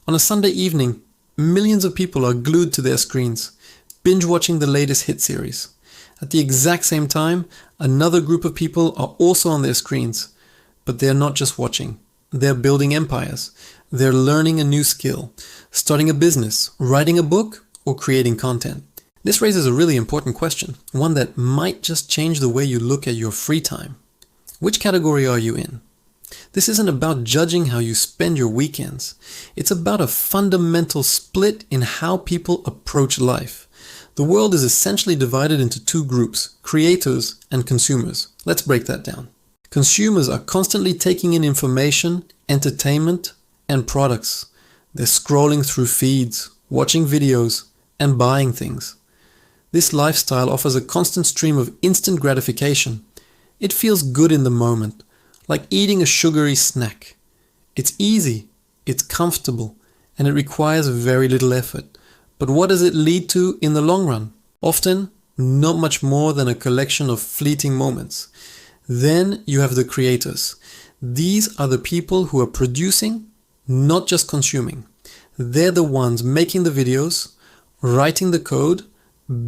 On a Sunday evening, millions of people are glued to their screens, binge watching the latest hit series. At the exact same time, another group of people are also on their screens, but they're not just watching. They're building empires. They're learning a new skill, starting a business, writing a book, or creating content. This raises a really important question, one that might just change the way you look at your free time. Which category are you in? This isn't about judging how you spend your weekends. It's about a fundamental split in how people approach life. The world is essentially divided into two groups, creators and consumers. Let's break that down. Consumers are constantly taking in information, entertainment, and products. They're scrolling through feeds, watching videos, and buying things. This lifestyle offers a constant stream of instant gratification. It feels good in the moment, like eating a sugary snack. It's easy, it's comfortable, and it requires very little effort. But what does it lead to in the long run? Often, not much more than a collection of fleeting moments. Then you have the creators. These are the people who are producing, not just consuming. They're the ones making the videos, writing the code,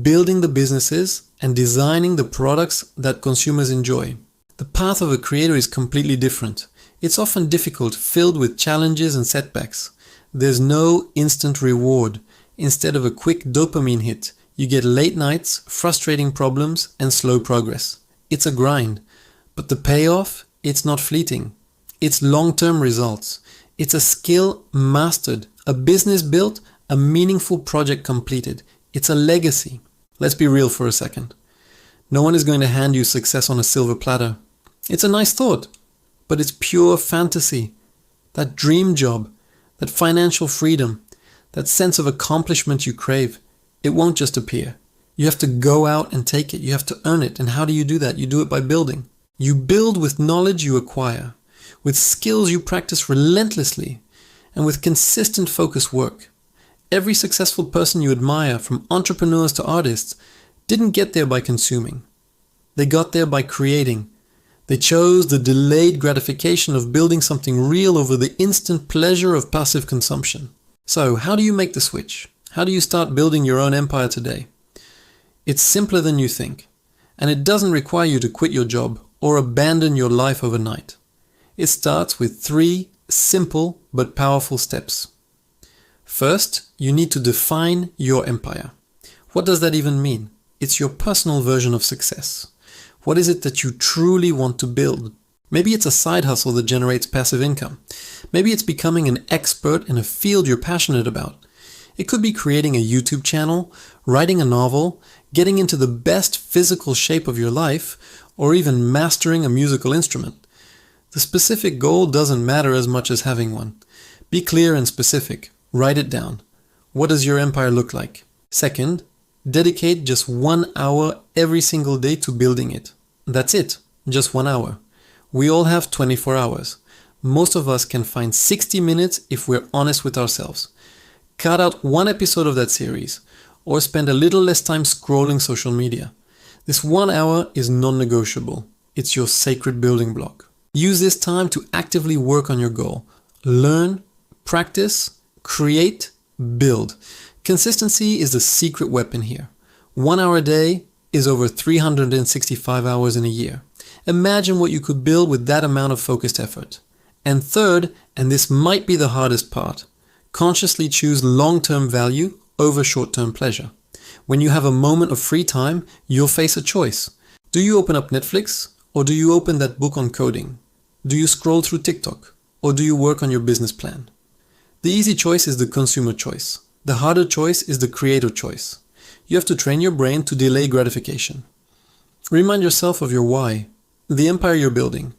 building the businesses, and designing the products that consumers enjoy. The path of a creator is completely different. It's often difficult, filled with challenges and setbacks. There's no instant reward. Instead of a quick dopamine hit, you get late nights, frustrating problems, and slow progress. It's a grind. But the payoff, it's not fleeting. It's long-term results. It's a skill mastered, a business built, a meaningful project completed. It's a legacy. Let's be real for a second. No one is going to hand you success on a silver platter. It's a nice thought, but it's pure fantasy. That dream job, that financial freedom, that sense of accomplishment you crave, it won't just appear. You have to go out and take it. You have to earn it. And how do you do that? You do it by building. You build with knowledge you acquire, with skills you practice relentlessly, and with consistent focused work. Every successful person you admire, from entrepreneurs to artists, didn't get there by consuming. They got there by creating. They chose the delayed gratification of building something real over the instant pleasure of passive consumption. So, how do you make the switch? How do you start building your own empire today? It's simpler than you think, and it doesn't require you to quit your job or abandon your life overnight. It starts with 3 simple but powerful steps. First, you need to define your empire. What does that even mean? It's your personal version of success. What is it that you truly want to build? Maybe it's a side hustle that generates passive income. Maybe it's becoming an expert in a field you're passionate about. It could be creating a YouTube channel, writing a novel, getting into the best physical shape of your life, or even mastering a musical instrument. The specific goal doesn't matter as much as having one. Be clear and specific. Write it down. What does your empire look like? Second, dedicate just 1 hour every single day to building it. That's it, just 1 hour. We all have 24 hours. Most of us can find 60 minutes if we're honest with ourselves. Cut out 1 episode of that series, or spend a little less time scrolling social media. This 1 hour is non-negotiable. It's your sacred building block. Use this time to actively work on your goal. Learn, practice, create, build. Consistency is the secret weapon here. 1 hour a day is over 365 hours in a year. Imagine what you could build with that amount of focused effort. And third, and this might be the hardest part, consciously choose long-term value over short-term pleasure. When you have a moment of free time, you'll face a choice. Do you open up Netflix, or do you open that book on coding? Do you scroll through TikTok, or do you work on your business plan? The easy choice is the consumer choice. The harder choice is the creator choice. You have to train your brain to delay gratification. Remind yourself of your why, the empire you're building.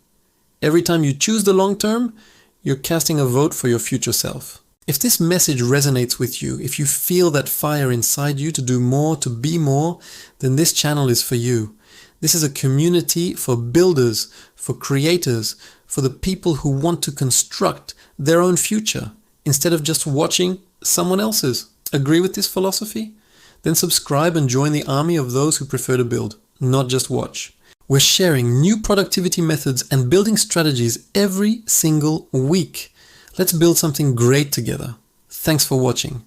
Every time you choose the long term, you're casting a vote for your future self. If this message resonates with you, if you feel that fire inside you to do more, to be more, then this channel is for you. This is a community for builders, for creators, for the people who want to construct their own future instead of just watching someone else's. Agree with this philosophy? Then subscribe and join the army of those who prefer to build, not just watch. We're sharing new productivity methods and building strategies every single week. Let's build something great together. Thanks for watching.